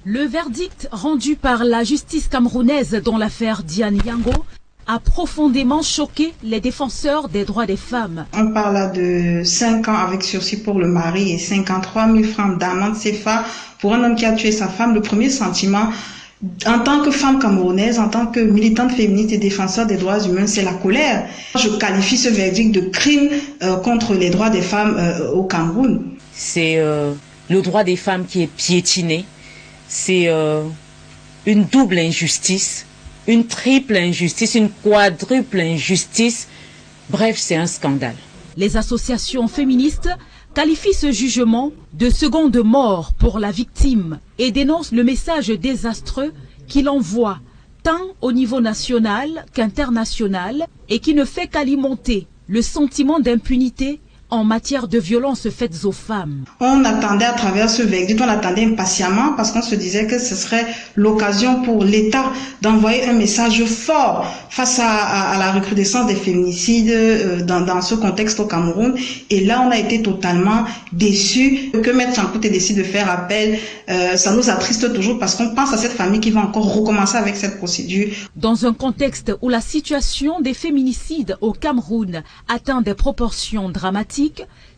Le verdict rendu par la justice camerounaise dans l'affaire Diane Yango a profondément choqué les défenseurs des droits des femmes. On parle là de 5 ans avec sursis pour le mari et 53 000 francs d'amende CFA pour un homme qui a tué sa femme. Le premier sentiment, en tant que femme camerounaise, en tant que militante féministe et défenseur des droits humains, c'est la colère. Je qualifie ce verdict de crime contre les droits des femmes au Cameroun. C'est le droit des femmes qui est piétiné. C'est une double injustice, une triple injustice, une quadruple injustice. Bref, c'est un scandale. Les associations féministes qualifient ce jugement de seconde mort pour la victime et dénoncent le message désastreux qu'il envoie tant au niveau national qu'international et qui ne fait qu'alimenter le sentiment d'impunité en matière de violences faites aux femmes. On attendait à travers ce verdict, on attendait impatiemment parce qu'on se disait que ce serait l'occasion pour l'État d'envoyer un message fort face à la recrudescence des féminicides dans ce contexte au Cameroun. Et là, on a été totalement déçus. Que Maître Champouté décide de faire appel, ça nous attriste toujours parce qu'on pense à cette famille qui va encore recommencer avec cette procédure. Dans un contexte où la situation des féminicides au Cameroun atteint des proportions dramatiques,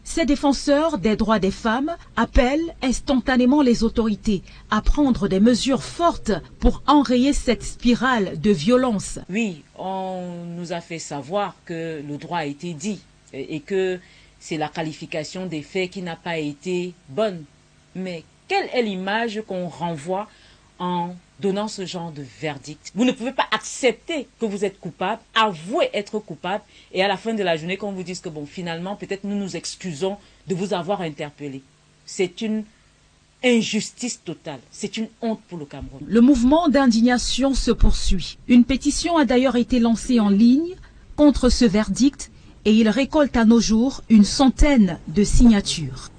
ces défenseurs des droits des femmes appellent instantanément les autorités à prendre des mesures fortes pour enrayer cette spirale de violence. Oui, on nous a fait savoir que le droit a été dit et que c'est la qualification des faits qui n'a pas été bonne. Mais quelle est l'image qu'on renvoie en donnant ce genre de verdict? Vous ne pouvez pas accepter que vous êtes coupable, avouer être coupable, et à la fin de la journée, qu'on vous dise que bon, finalement, peut-être nous nous excusons de vous avoir interpellé. C'est une injustice totale. C'est une honte pour le Cameroun. Le mouvement d'indignation se poursuit. Une pétition a d'ailleurs été lancée en ligne contre ce verdict et il récolte à nos jours une centaine de signatures.